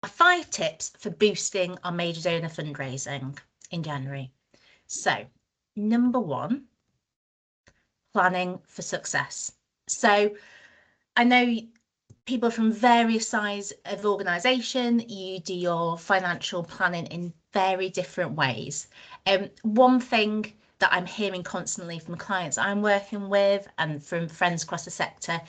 5 tips for boosting our major donor fundraising in January. So, number 1, planning for success. So, I know people from various sizes of organisation, you do your financial planning in very different ways. One thing that I'm hearing constantly from clients I'm working with and from friends across the sector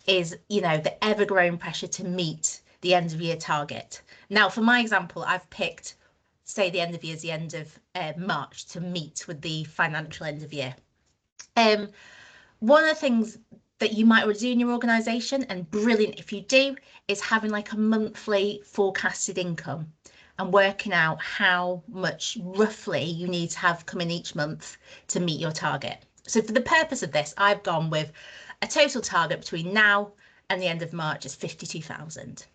is, the ever-growing pressure to meet the end of year target. Now, for my example, I've picked, say, the end of year is the end of March to meet with the financial end of year. One of the things that you might already do in your organisation, and brilliant if you do, is having like a monthly forecasted income and working out how much roughly you need to have come in each month to meet your target. So for the purpose of this, I've gone with a total target between now and the end of March is 52,000.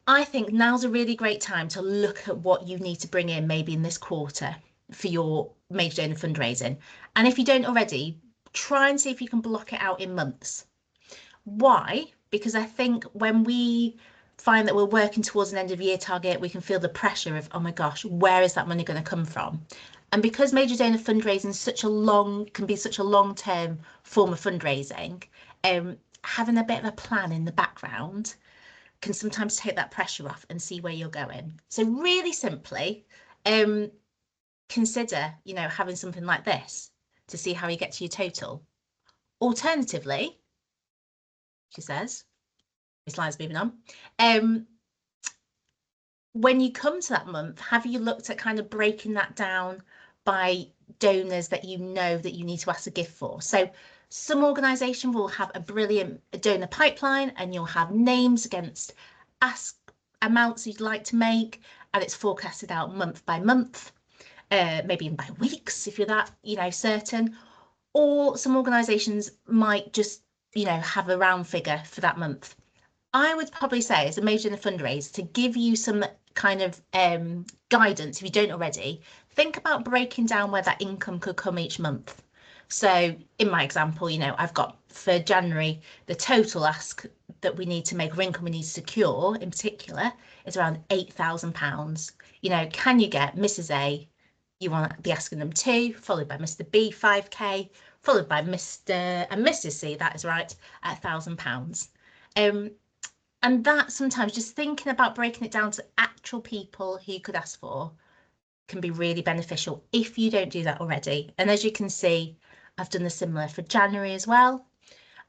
I think now's a really great time to look at what you need to bring in maybe in this quarter for your major donor fundraising. And if you don't already, try and see if you can block it out in months. Why? Because I think when we find that we're working towards an end of year target, we can feel the pressure of, oh my gosh, where is that money going to come from? And because major donor fundraising can be such a long-term form of fundraising, having a bit of a plan in the background can sometimes take that pressure off and see where you're going. So really simply, consider, having something like this to see how you get to your total. Alternatively, she says, this line's moving on. When you come to that month, have you looked at kind of breaking that down by donors that you know that you need to ask a gift for? So some organisation will have a brilliant donor pipeline and you'll have names against ask amounts you'd like to make, and it's forecasted out month by month, maybe even by weeks if you're that, certain. Or some organisations might just, have a round figure for that month. I would probably say, as a major in a fundraiser, to give you some kind of guidance, if you don't already, think about breaking down where that income could come each month. So in my example, I've got for January, the total ask that we need to make, or income we need to secure in particular, is around £8,000. Can you get Mrs. A, you want to be asking them 2, followed by Mr. B, 5K, followed by Mr. and Mrs. C, that is right, at £1,000. And that sometimes just thinking about breaking it down to actual people who you could ask for can be really beneficial if you don't do that already. And as you can see, I've done the similar for January as well.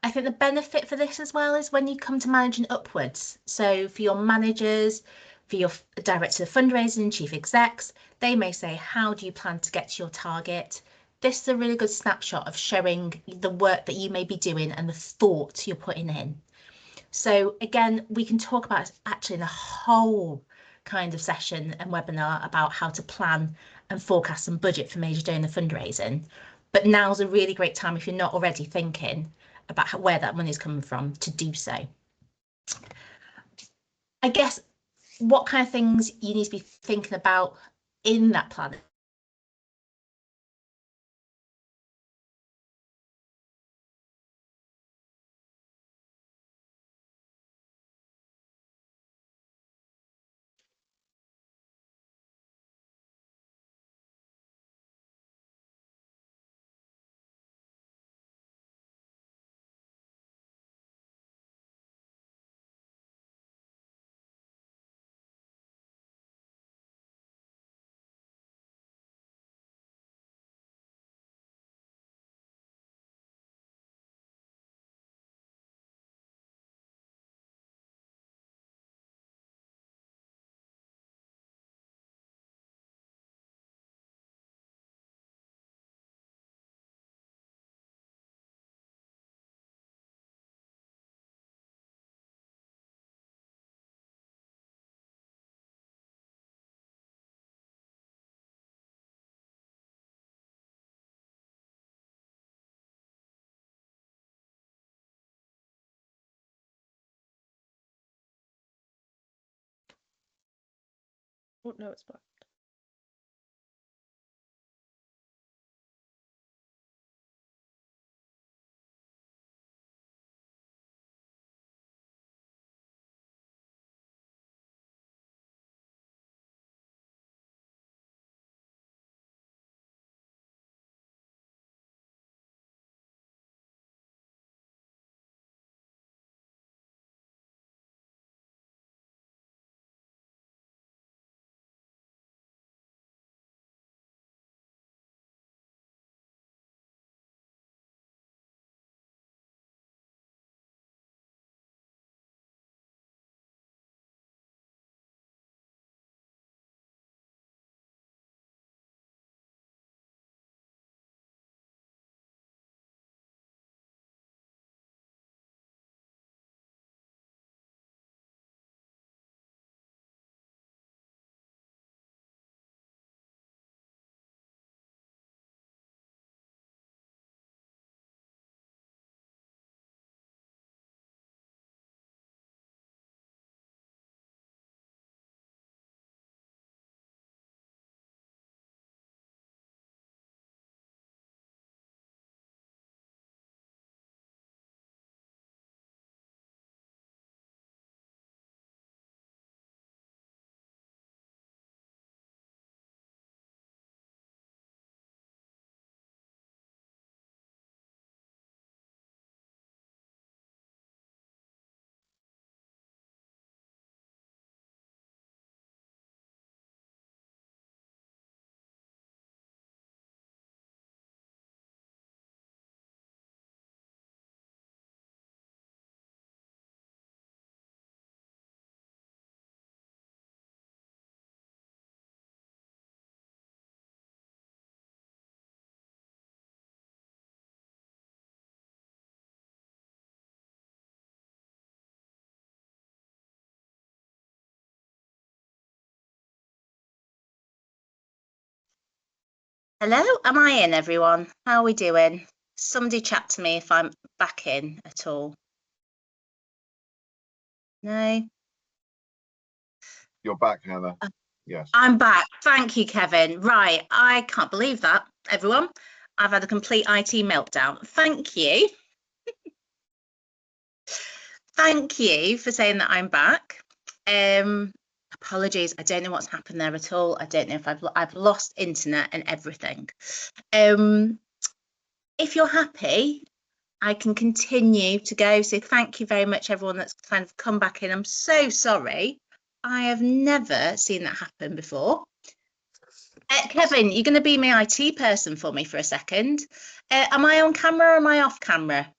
I think the benefit for this as well is when you come to managing upwards. So for your managers, for your director of fundraising, chief execs, they may say, how do you plan to get to your target? This is a really good snapshot of showing the work that you may be doing and the thought you're putting in. So again, we can talk about actually in a whole kind of session and webinar about how to plan and forecast and budget for major donor fundraising. But now's a really great time, if you're not already thinking about where that money is coming from, to do so. I guess what kind of things you need to be thinking about in that plan. Oh, no, it's not. Hello, am I in, everyone? How are we doing? Somebody chat to me if I'm back in at all. No? You're back, Hannah. Yes. I'm back. Thank you, Kevin. Right, I can't believe that, everyone. I've had a complete IT meltdown. Thank you. Thank you for saying that I'm back. Apologies, I don't know what's happened there at all. I don't know if I've lost internet and everything. If you're happy, I can continue to go. So thank you very much, everyone that's kind of come back in. I'm so sorry. I have never seen that happen before. Kevin, you're going to be my IT person for me for a second. Am I on camera or am I off camera?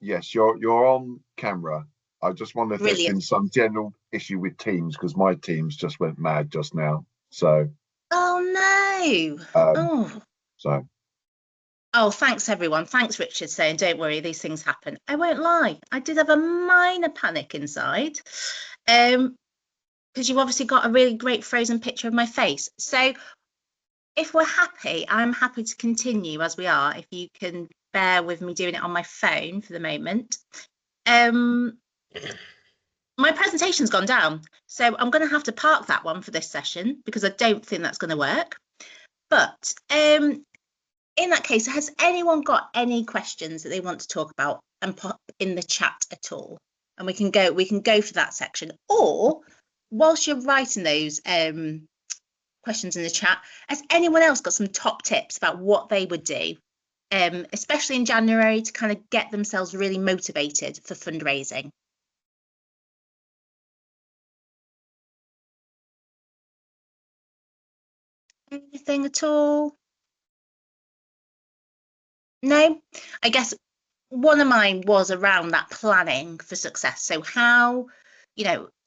Yes, you're on camera. I just wonder if there's been some general issue with Teams, because my Teams just went mad just now. So. Oh no. Oh, thanks everyone. Thanks, Richard, saying don't worry, these things happen. I won't lie, I did have a minor panic inside. Because you've obviously got a really great frozen picture of my face. So if we're happy, I'm happy to continue as we are, if you can bear with me doing it on my phone for the moment. My presentation's gone down, so I'm going to have to park that one for this session because I don't think that's going to work. But in that case, has anyone got any questions that they want to talk about and pop in the chat at all? And we can go for that section. Or whilst you're writing those questions in the chat, has anyone else got some top tips about what they would do, especially in January, to kind of get themselves really motivated for fundraising? Anything at all? No? I guess one of mine was around that planning for success. So how,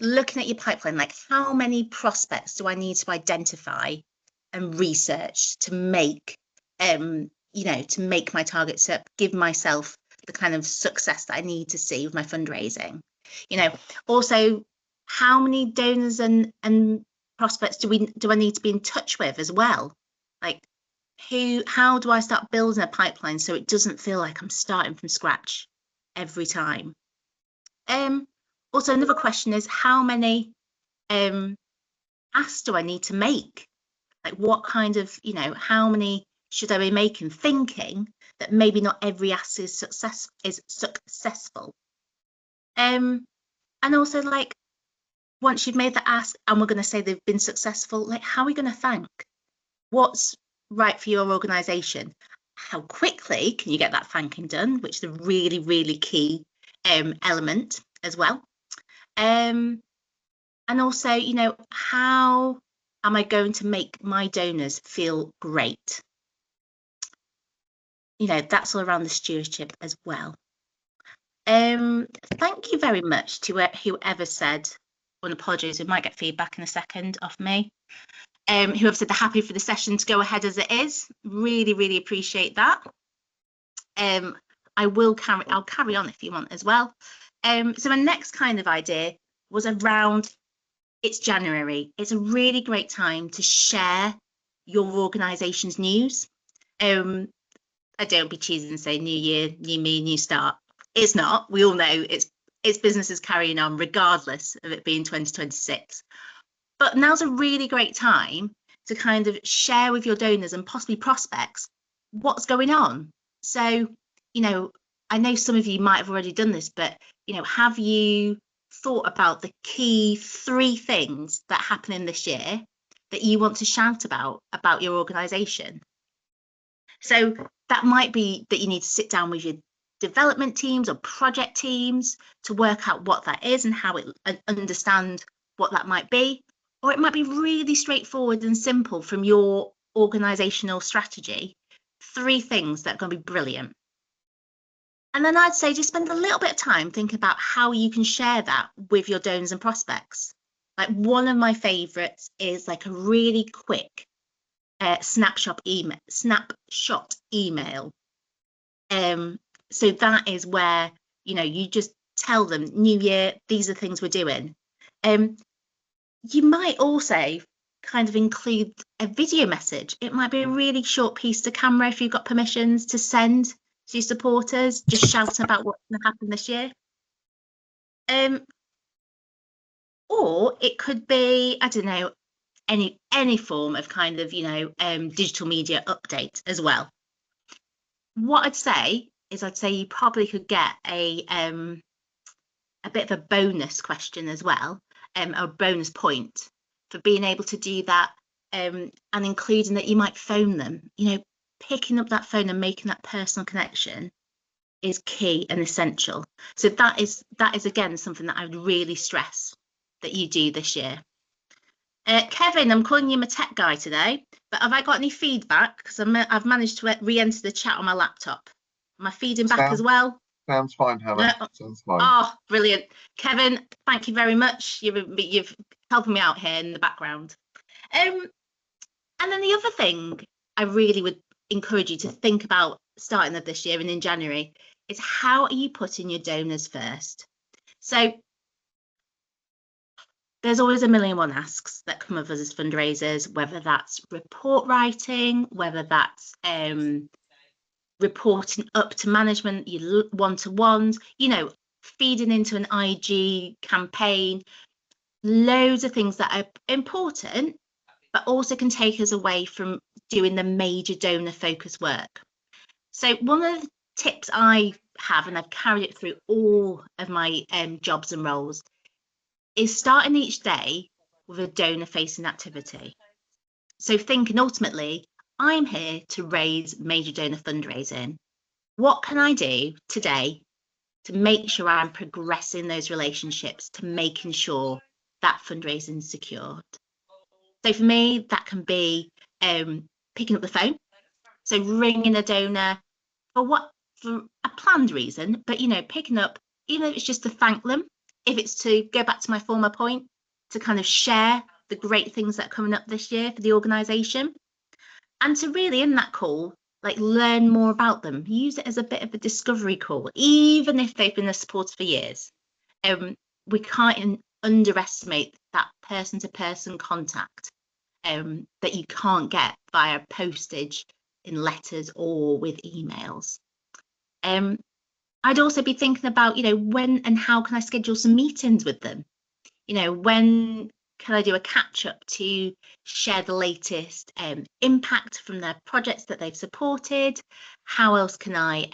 looking at your pipeline, like how many prospects do I need to identify and research to make, to make my targets up, give myself the kind of success that I need to see with my fundraising. Also, how many donors and prospects do I need to be in touch with as well? Like, how do I start building a pipeline so it doesn't feel like I'm starting from scratch every time? Also, another question is, how many asks do I need to make? Like, what kind of, how many should I be making, thinking that maybe not every ask is successful? And also, like, once you've made the ask and we're going to say they've been successful, like, how are we going to thank? What's right for your organisation? How quickly can you get that thanking done, which is a really, really key element as well. And also, how am I going to make my donors feel great? That's all around the stewardship as well. Thank you very much to whoever said, and apologies, we might get feedback in a second off me. Whoever said they're happy for the session to go ahead as it is. Really, really appreciate that. I'll carry on if you want as well. So my next kind of idea was around, it's January. It's a really great time to share your organisation's news. I don't be cheesy and say new year, new me, new start. It's not. We all know it's businesses carrying on regardless of it being 2026. But now's a really great time to kind of share with your donors and possibly prospects what's going on. So, I know some of you might have already done this, but, have you thought about the key 3 things that happen in this year that you want to shout about your organisation? So that might be that you need to sit down with your development teams or project teams to work out what that is and how it understand what that might be. Or it might be really straightforward and simple from your organisational strategy. 3 things that are going to be brilliant. And then I'd say just spend a little bit of time thinking about how you can share that with your donors and prospects. Like, one of my favourites is like a really quick snapshot email. So that is where, you just tell them, new year, these are things we're doing. You might also kind of include a video message. It might be a really short piece to camera if you've got permissions to send to your supporters, just shouting about what's going to happen this year. Or it could be, I don't know, any form of kind of, digital media update as well. What I'd say is you probably could get a bit of a bonus question as well, a bonus point for being able to do that, and including that you might phone them. Picking up that phone and making that personal connection is key and essential. So that is again something that I would really stress that you do this year. Kevin, I'm calling you my tech guy today, but have I got any feedback? Because I've managed to re-enter the chat on my laptop. Am I feeding back as well? Sounds fine, Hannah. Sounds fine. Oh, brilliant. Kevin, thank you very much. You've helping me out here in the background. And then the other thing I really would encourage you to think about starting of this year and in January is, how are you putting your donors first? So there's always a million one asks that come of us as fundraisers, whether that's report writing, whether that's reporting up to management, your one-to-ones, feeding into an IG campaign, loads of things that are important, but also can take us away from doing the major donor focus work. So one of the tips I have, and I've carried it through all of my jobs and roles, is starting each day with a donor facing activity. So thinking ultimately, I'm here to raise major donor fundraising. What can I do today to make sure I'm progressing those relationships, to making sure that fundraising is secured? So for me, that can be picking up the phone. So ringing a donor for a planned reason, but picking up, even if it's just to thank them, if it's to go back to my former point, to kind of share the great things that are coming up this year for the organisation, and to really, in that call, learn more about them. Use it as a bit of a discovery call, even if they've been a supporter for years. We can't underestimate that person-to-person contact that you can't get via postage, in letters, or with emails. I'd also be thinking about, when and how can I schedule some meetings with them? When can I do a catch up to share the latest impact from their projects that they've supported? How else can I,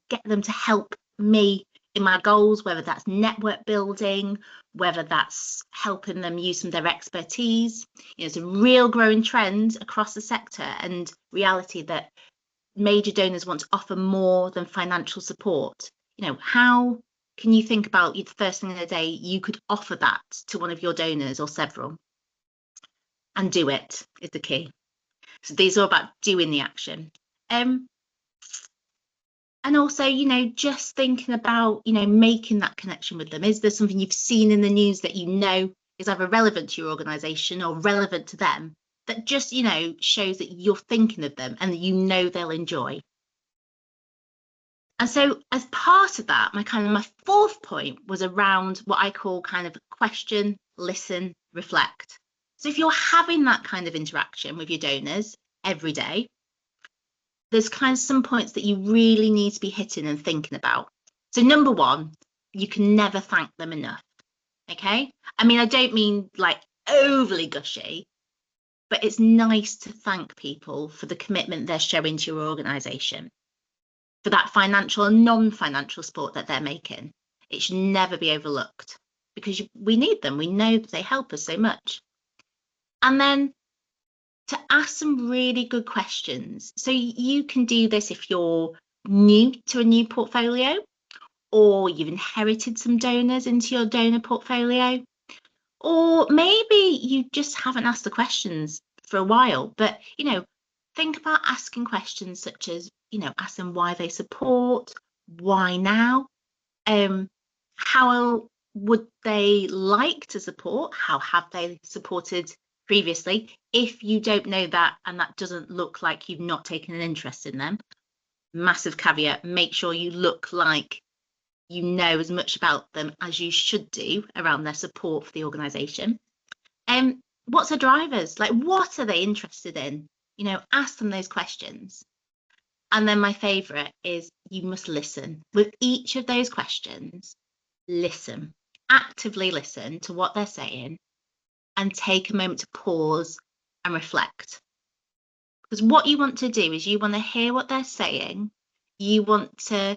get them to help me in my goals, whether that's network building, whether that's helping them use some of their expertise? It's a real growing trend across the sector and reality that major donors want to offer more than financial support. How can you think about the first thing of the day you could offer that to one of your donors or several? And do it is the key. So these are about doing the action. And also, just thinking about, making that connection with them. Is there something you've seen in the news that is either relevant to your organisation or relevant to them, that just, shows that you're thinking of them and that they'll enjoy? And so as part of that, my fourth point was around what I call kind of question, listen, reflect. So if you're having that kind of interaction with your donors every day, there's kind of some points that you really need to be hitting and thinking about. So number one, you can never thank them enough. Okay. I don't mean overly gushy, but it's nice to thank people for the commitment they're showing to your organisation, for that financial and non-financial support that they're making. It should never be overlooked, because we need them. We know that they help us so much. And then to ask some really good questions. So you can do this if you're new to a new portfolio, or you've inherited some donors into your donor portfolio, or maybe you just haven't asked the questions for a while, but think about asking questions such as, ask them why they support, why now, how would they like to support, how have they supported previously. If you don't know that and that doesn't look like you've not taken an interest in them, massive caveat, make sure you look like you know as much about them as you should do around their support for the organisation. what's the drivers? Like, what are they interested in? You know, ask them those questions. And then my favorite is you must listen. With each of those questions, listen, actively listen to what they're saying and take a moment to pause and reflect. Because what you want to do is you want to hear what they're saying. You want to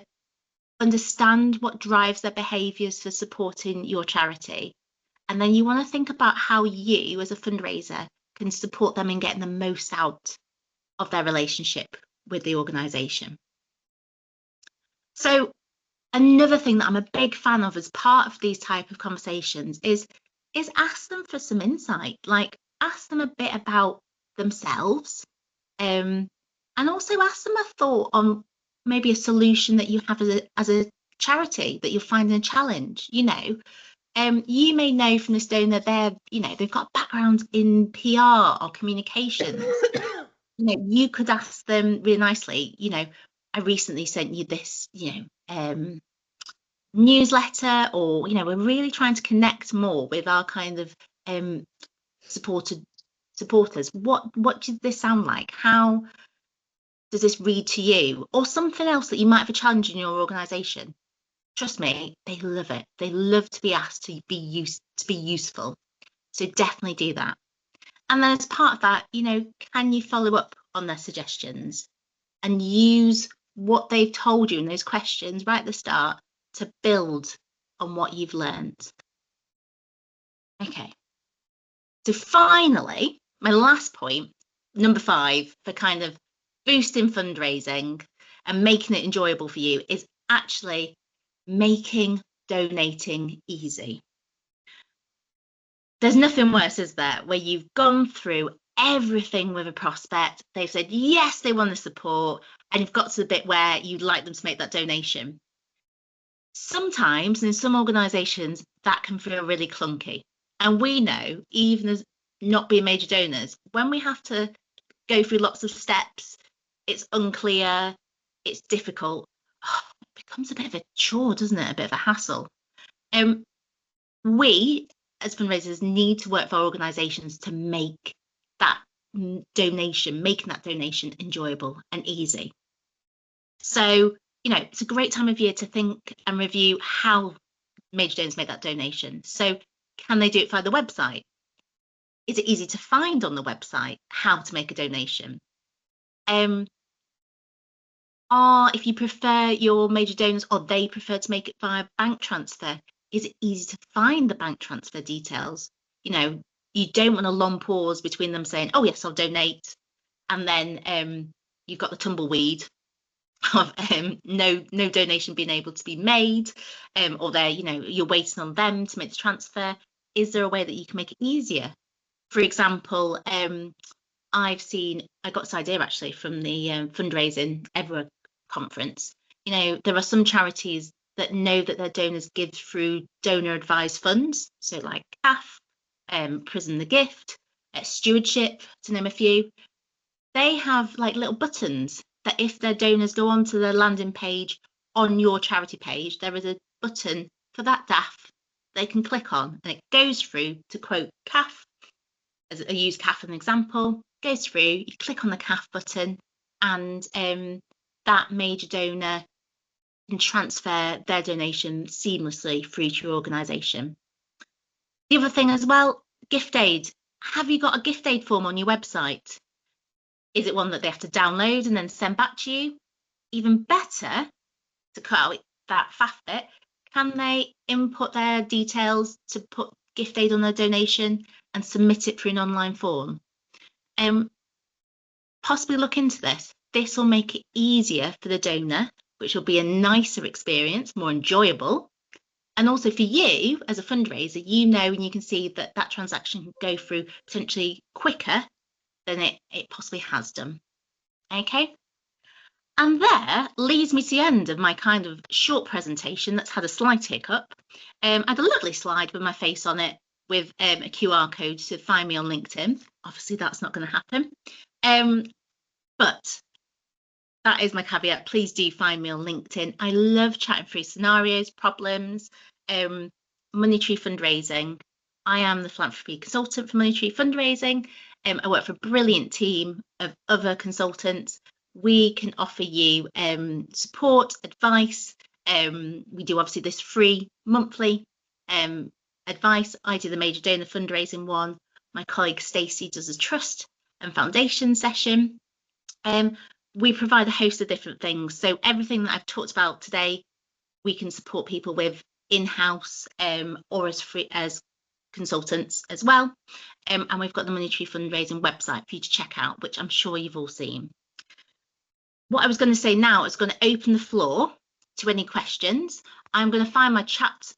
understand what drives their behaviours for supporting your charity. And then you want to think about how you, as a fundraiser, can support them in getting the most out of their relationship with the organisation. So another thing that I'm a big fan of as part of these type of conversations is ask them for some insight, like ask them a bit about themselves, and also ask them a thought on maybe a solution that you have as a charity that you're finding a challenge. You know, you may know from this donor they've got a background in PR or communications. You know, you could ask them really nicely, you know, I recently sent you this, newsletter, or, you know, we're really trying to connect more with our kind of supporters. What does this sound like? How does this read to you? Or something else that you might have a challenge in your organisation. Trust me, they love it. They love to be asked to be useful. So definitely do that. And then as part of that, you know, can you follow up on their suggestions and use what they've told you in those questions right at the start to build on what you've learned? Okay. So finally, my last point, number 5, for kind of boosting fundraising and making it enjoyable for you, is actually making donating easy. There's nothing worse, is there, where you've gone through everything with a prospect, they've said yes, they want the support, and you've got to the bit where you'd like them to make that donation. Sometimes in some organisations that can feel really clunky, and we know, even as not being major donors, when we have to go through lots of steps, it's unclear, it's difficult, it becomes a bit of a chore, doesn't it? A bit of a hassle. We as fundraisers need to work for our organisations to make that making that donation enjoyable and easy. So, you know, it's a great time of year to think and review how major donors make that donation. So can they do it via the website? Is it easy to find on the website how to make a donation? If you prefer your major donors, or they prefer to make it via bank transfer, is it easy to find the bank transfer details? You know, you don't want a long pause between them saying, oh yes, I'll donate, and then you've got the tumbleweed of no donation being able to be made, or you're waiting on them to make the transfer. Is there a way that you can make it easier? For example, I got this idea actually from the Fundraising Everywhere conference. You know, there are some charities that know that their donors give through donor advised funds, so like CAF, Prison the Gift, Stewardship, to name a few. They have like little buttons that if their donors go onto the landing page on your charity page, there is a button for that DAF they can click on, and it goes through to quote CAF. As I use CAF as an example, goes through, you click on the CAF button, and that major donor can transfer their donation seamlessly through to your organisation. The other thing as well, gift aid. Have you got a gift aid form on your website? Is it one that they have to download and then send back to you? Even better, to cut out that faff bit, can they input their details to put gift aid on their donation and submit it through an online form? Possibly look into this. This will make it easier for the donor, which will be a nicer experience, more enjoyable. And also for you as a fundraiser, you know, and you can see that that transaction can go through potentially quicker than it possibly has done. Okay. And there leads me to the end of my kind of short presentation that's had a slight hiccup. I had a lovely slide with my face on it with a QR code to find me on LinkedIn. Obviously, that's not going to happen. But that is my caveat. Please do find me on LinkedIn. I love chatting through scenarios, problems, monetary fundraising. I am the philanthropy consultant for Monetary Fundraising. I work for a brilliant team of other consultants. We can offer you support, advice. We do obviously this free monthly advice. I do the major donor fundraising one. My colleague Stacey does a trust and foundation session. We provide a host of different things. So everything that I've talked about today, we can support people with in-house or as consultants as well. And we've got the Monetary Fundraising website for you to check out, which I'm sure you've all seen. What I was going to say now is going to open the floor to any questions. I'm going to find my chat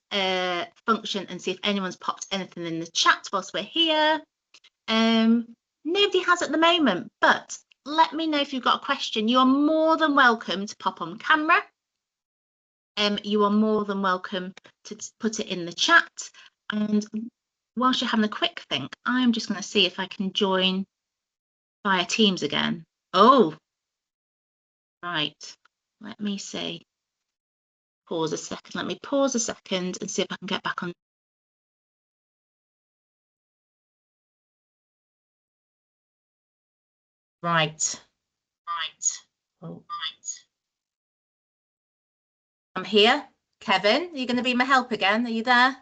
function and see if anyone's popped anything in the chat whilst we're here. Nobody has at the moment, but let me know if you've got a question. You are more than welcome to pop on camera. You are more than welcome to put it in the chat. And whilst you're having a quick think, I'm just going to see if I can join via Teams again. Oh, right. Let me see. Pause a second. Let me pause a second and see if I can get back on. Right. Oh, right. I'm here. Kevin, are you going to be my help again? Are you there?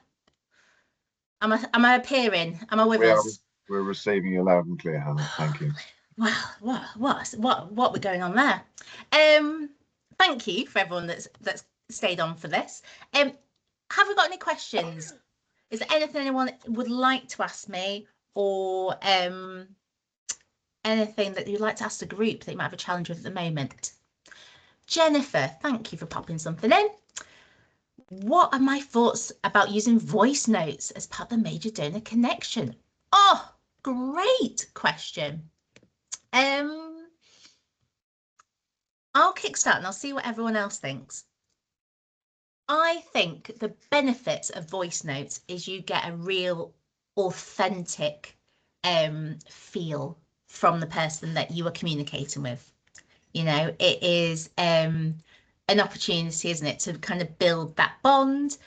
Am I appearing? Am I with us? We're receiving you loud and clear, Hannah. Thank you. Wow, what we're going on there? Thank you for everyone that's stayed on for this. Have we got any questions? Is there anything anyone would like to ask me, or anything that you'd like to ask the group that you might have a challenge with at the moment? Jennifer, thank you for popping something in. What are my thoughts about using voice notes as part of the major donor connection? Oh, great question. I'll kickstart and I'll see what everyone else thinks. I think the benefits of voice notes is you get a real authentic feel from the person that you are communicating with. You know, it is an opportunity, isn't it, to kind of build that bond.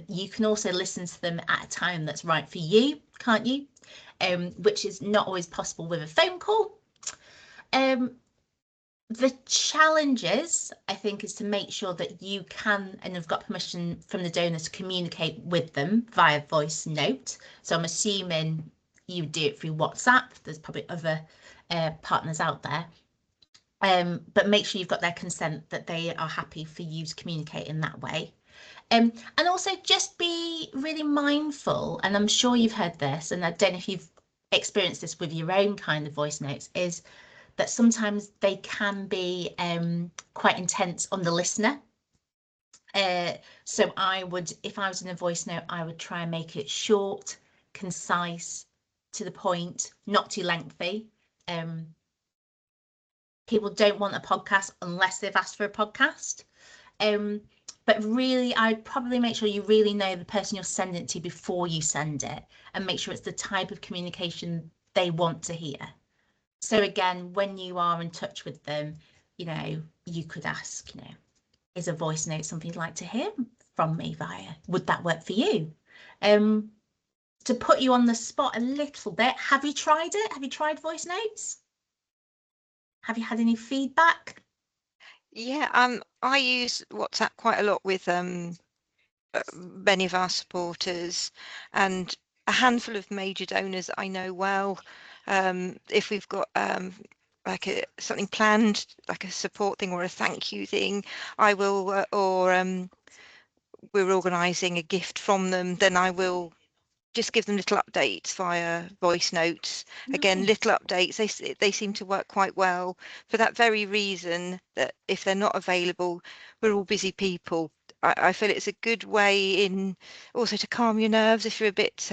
You can also listen to them at a time that's right for you, can't you? Which is not always possible with a phone call. The challenges, I think, is to make sure that you can and have got permission from the donor to communicate with them via voice note. So I'm assuming you do it through WhatsApp. There's probably other partners out there. But make sure you've got their consent that they are happy for you to communicate in that way. And also just be really mindful, and I'm sure you've heard this, and I don't know if you've experienced this with your own kind of voice notes, is that sometimes they can be quite intense on the listener. So I would, if I was in a voice note, I would try and make it short, concise, to the point, not too lengthy. People don't want a podcast unless they've asked for a podcast. But really, I'd probably make sure you really know the person you're sending it to before you send it, and make sure it's the type of communication they want to hear. So again, when you are in touch with them, you know, you could ask, you know, is a voice note something you'd like to hear from me via? Would that work for you? To put you on the spot a little bit, have you tried it? Have you tried voice notes? Have you had any feedback? Yeah, I use WhatsApp quite a lot with many of our supporters, and a handful of major donors I know well. If we've got like something planned, like a support thing or a thank you thing, I will, or we're organising a gift from them, then I will just give them little updates via voice notes. Again, little updates, they seem to work quite well for that very reason, that if they're not available, we're all busy people. I feel it's a good way in also to calm your nerves if you're a bit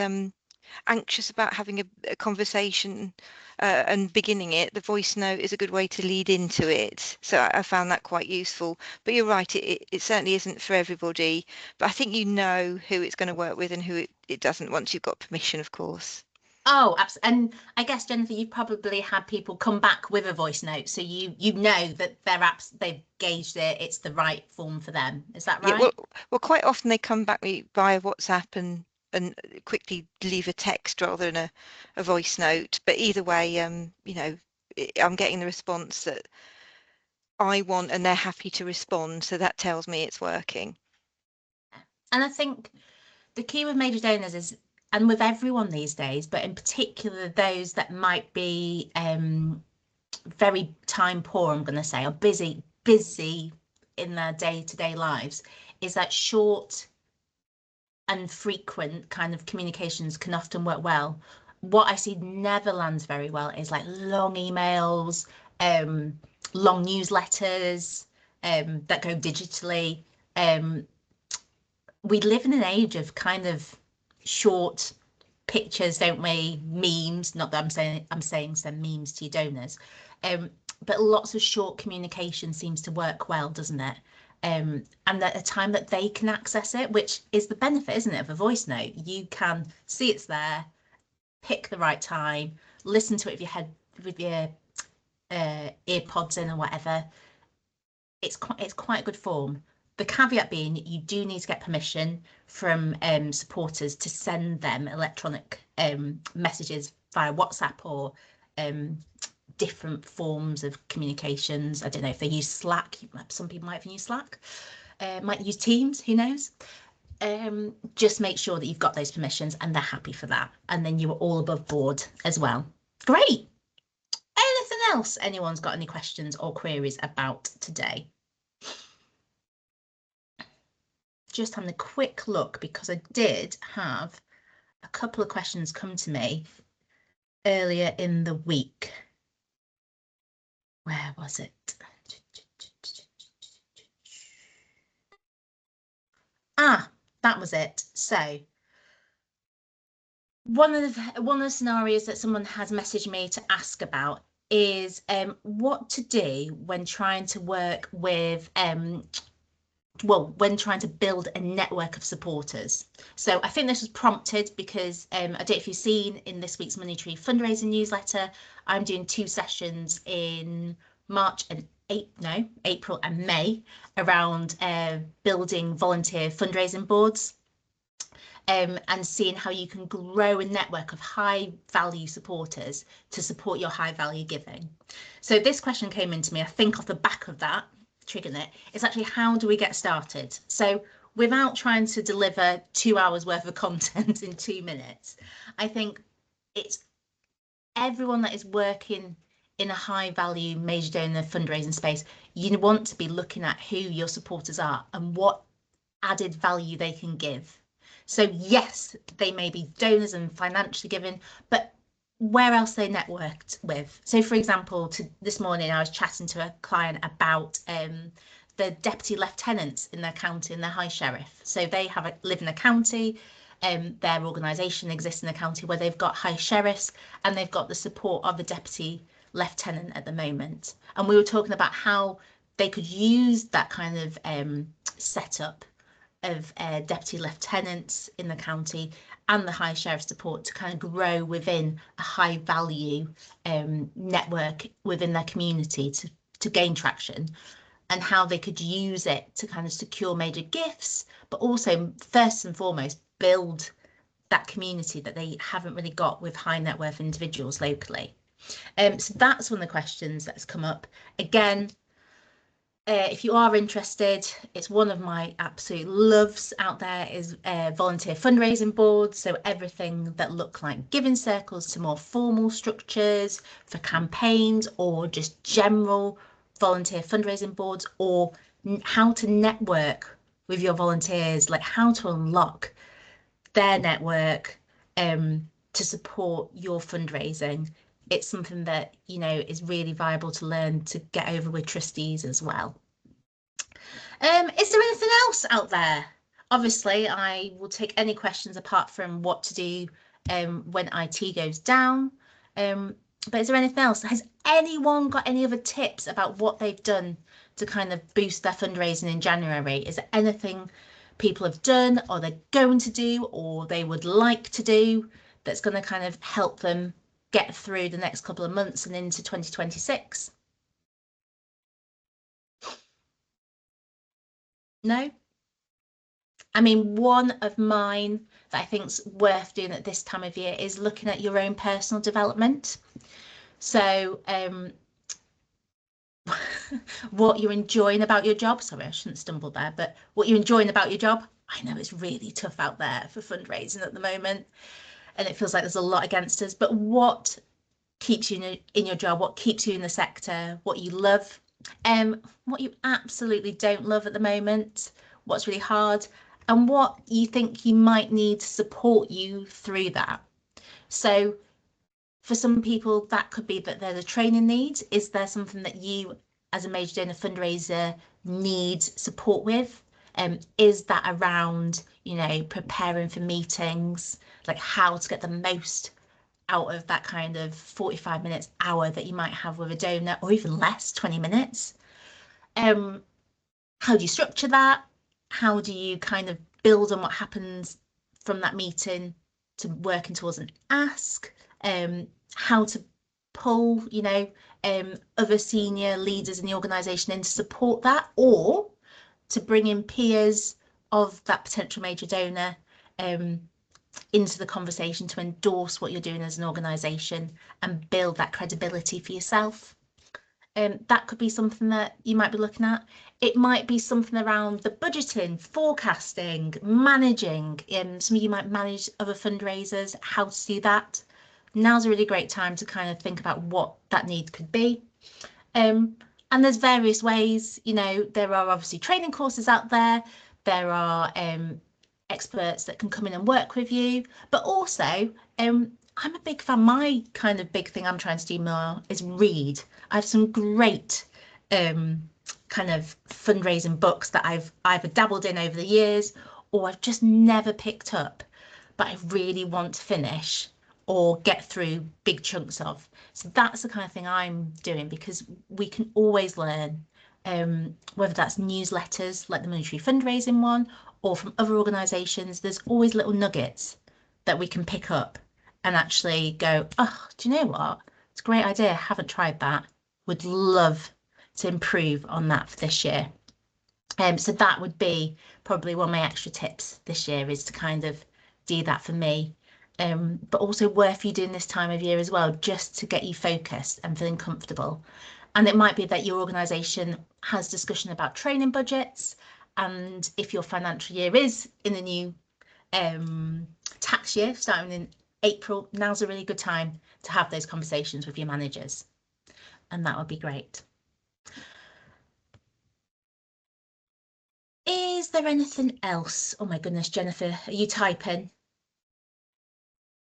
anxious about having a conversation and beginning it. The voice note is a good way to lead into it, so I found that quite useful. But you're right, it certainly isn't for everybody, but I think you know who it's going to work with and who it doesn't, once you've got permission, of course. Oh, absolutely. And I guess, Jennifer, you've probably had people come back with a voice note, so you know that they've gauged it, it's the right form for them. Is that right? Yeah, well, quite often they come back via WhatsApp and and quickly leave a text rather than a voice note. But either way, you know, I'm getting the response that I want, and they're happy to respond. So that tells me it's working. And I think the key with major donors is, and with everyone these days, but in particular those that might be very time poor, I'm going to say, or busy in their day-to-day lives, is that short and frequent kind of communications can often work well. What I see never lands very well is like long emails, long newsletters that go digitally. We live in an age of kind of short pictures, don't we? Memes. Not that I'm saying send memes to your donors, but lots of short communication seems to work well, doesn't it? And at a time that they can access it, which is the benefit, isn't it, of a voice note? You can see it's there, pick the right time, listen to it with your earpods in or whatever. It's quite good form. The caveat being you do need to get permission from supporters to send them electronic messages via WhatsApp or different forms of communications. I don't know if they use Slack. Some people might even use Slack. Might use Teams, who knows? Just make sure that you've got those permissions and they're happy for that. And then you are all above board as well. Great. Anything else anyone's got any questions or queries about today? Just having a quick look because I did have a couple of questions come to me earlier in the week. Where was it? Ah, that was it. So one of the scenarios that someone has messaged me to ask about is what to do when trying to work with when trying to build a network of supporters. So I think this was prompted because I don't know if you've seen in this week's Money Tree fundraising newsletter, I'm doing 2 sessions in March and April and May around building volunteer fundraising boards. And seeing how you can grow a network of high value supporters to support your high value giving. So this question came into me, I think off the back of that, triggering it, is actually how do we get started? So without trying to deliver 2 hours worth of content in 2 minutes, I think it's everyone that is working in a high value major donor fundraising space, you want to be looking at who your supporters are and what added value they can give. So yes, they may be donors and financially giving, but where else they networked with. So for example, this morning I was chatting to a client about the deputy lieutenants in their county and their high sheriff. So they live in a county, their organisation exists in a county where they've got high sheriffs and they've got the support of the deputy lieutenant at the moment. And we were talking about how they could use that kind of setup of deputy lieutenants in the county and the high sheriff support to kind of grow within a high value network within their community to gain traction, and how they could use it to kind of secure major gifts, but also first and foremost build that community that they haven't really got with high net worth individuals locally. So that's one of the questions that's come up. Again, if you are interested, it's one of my absolute loves out there is volunteer fundraising boards. So everything that look like giving circles to more formal structures for campaigns or just general volunteer fundraising boards, or how to network with your volunteers, like how to unlock their network to support your fundraising. It's something that, you know, is really viable to learn to get over with trustees as well. Is there anything else out there? Obviously, I will take any questions apart from what to do when IT goes down. But is there anything else? Has anyone got any other tips about what they've done to kind of boost their fundraising in January? Is there anything people have done or they're going to do or they would like to do that's going to kind of help them get through the next couple of months and into 2026? No? I mean, one of mine that I think's worth doing at this time of year is looking at your own personal development. So what you're enjoying about your job. Sorry, I shouldn't stumble there, but what you're enjoying about your job. I know it's really tough out there for fundraising at the moment, and it feels like there's a lot against us, but what keeps you in your job, what keeps you in the sector, what you love, what you absolutely don't love at the moment, what's really hard, and what you think you might need to support you through that. So for some people, that could be that there's a training need. Is there something that you, as a major donor fundraiser, need support with? Is that around, you know, preparing for meetings, like how to get the most out of that kind of 45 minutes, hour that you might have with a donor, or even less, 20 minutes? How do you structure that? How do you kind of build on what happens from that meeting to working towards an ask? How to pull, you know, other senior leaders in the organisation in to support that, or to bring in peers of that potential major donor into the conversation to endorse what you're doing as an organisation and build that credibility for yourself. That could be something that you might be looking at. It might be something around the budgeting, forecasting, managing. Some of you might manage other fundraisers, how to do that. Now's a really great time to kind of think about what that need could be. And there's various ways, you know, there are obviously training courses out there. There are experts that can come in and work with you, but also I'm a big fan. My kind of big thing I'm trying to do more is read. I have some great kind of fundraising books that I've either dabbled in over the years or I've just never picked up, but I really want to finish or get through big chunks of. So that's the kind of thing I'm doing, because we can always learn, whether that's newsletters like the Monetary Fundraising one or from other organisations. There's always little nuggets that we can pick up and actually go, oh, do you know what? It's a great idea. I haven't tried that. Would love to improve on that for this year. So that would be probably one of my extra tips this year, is to kind of do that for me. But also worth you doing this time of year as well, just to get you focused and feeling comfortable. And it might be that your organisation has discussion about training budgets, and if your financial year is in the new tax year starting in April, now's a really good time to have those conversations with your managers, and that would be great. Is there anything else? Oh my goodness, Jennifer, are you typing?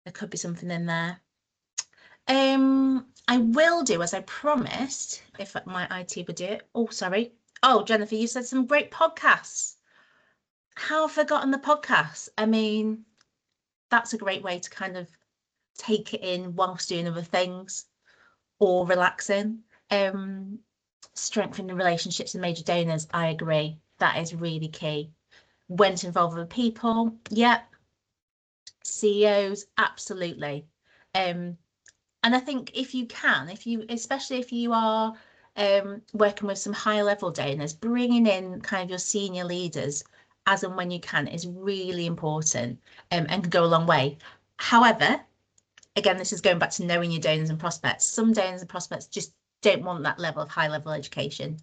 There could be something in there. I will do as I promised, if my IT would do it. Oh, sorry. Oh, Jennifer, you said some great podcasts. How I've forgotten the podcasts. I mean, that's a great way to kind of take it in whilst doing other things or relaxing. Strengthening relationships with major donors, I agree. That is really key. When to involve other people, yep. CEOs, absolutely. And I think if you can, especially if you are working with some higher level donors, bringing in kind of your senior leaders as and when you can is really important, and can go a long way. However, again, this is going back to knowing your donors and prospects. Some donors and prospects just don't want that level of high level education,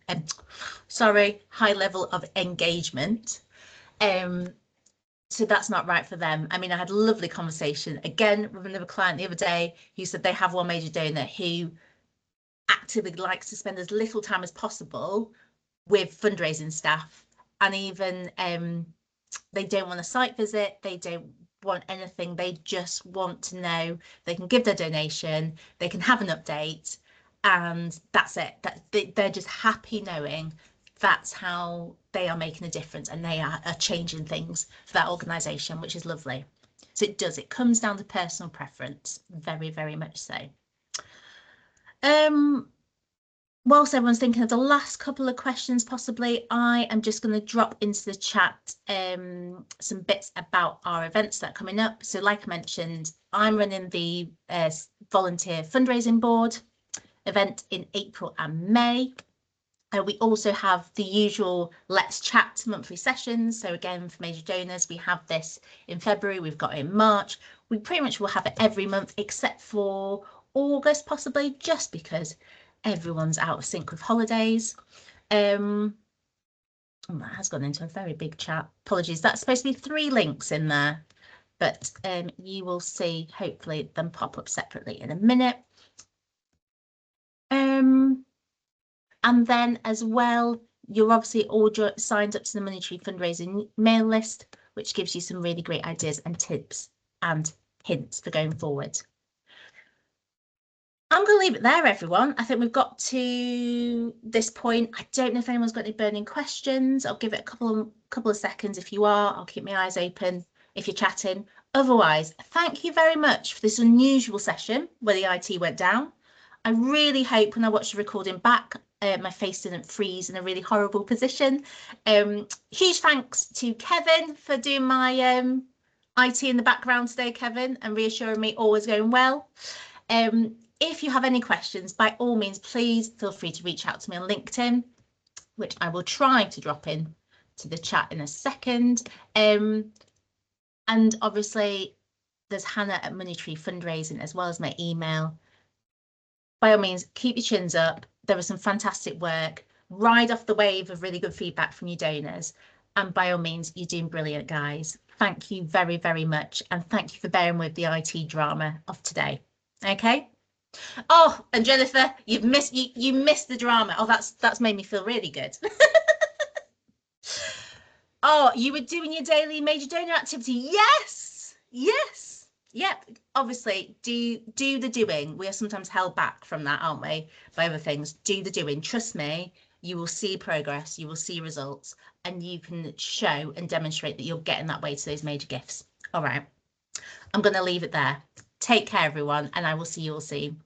high level of engagement. So that's not right for them. I mean, I had a lovely conversation again with another client the other day who said they have one major donor who actively likes to spend as little time as possible with fundraising staff, and even they don't want a site visit, they don't want anything, they just want to know they can give their donation, they can have an update, and that's it. That they're just happy knowing that's how they are making a difference and they are changing things for that organisation, which is lovely. So it comes down to personal preference, very, very much so. Whilst everyone's thinking of the last couple of questions, possibly, I am just going to drop into the chat some bits about our events that are coming up. So like I mentioned, I'm running the volunteer fundraising board event in April and May. We also have the usual Let's Chat monthly sessions. So again, for major donors, we have this in February, we've got it in March. We pretty much will have it every month except for August, possibly, just because everyone's out of sync with holidays. Oh, that has gone into a very big chat. Apologies, that's supposed to be 3 links in there, but you will see hopefully them pop up separately in a minute. And then as well, you're obviously all signed up to the Money Tree fundraising mail list, which gives you some really great ideas and tips and hints for going forward. I'm going to leave it there, everyone. I think we've got to this point. I don't know if anyone's got any burning questions. I'll give it a couple of seconds. If you are, I'll keep my eyes open if you're chatting. Otherwise, thank you very much for this unusual session where the IT went down. I really hope when I watch the recording back, my face didn't freeze in a really horrible position. Huge thanks to Kevin for doing my IT in the background today, Kevin, and reassuring me all is going well. If you have any questions, by all means, please feel free to reach out to me on LinkedIn, which I will try to drop in to the chat in a second. And obviously, there's Hannah at Money Tree Fundraising, as well as my email. By all means, keep your chins up. There was some fantastic work. Ride off the wave of really good feedback from your donors. And by all means, you're doing brilliant, guys. Thank you very, very much. And thank you for bearing with the IT drama of today. Okay. Oh, and Jennifer, you missed the drama. Oh, that's made me feel really good. Oh, you were doing your daily major donor activity. Yes. Yes. Yep, obviously, do the doing. We are sometimes held back from that, aren't we, by other things. Do the doing. Trust me, you will see progress, you will see results, and you can show and demonstrate that you're getting that way to those major gifts. All right, I'm going to leave it there. Take care, everyone, and I will see you all soon.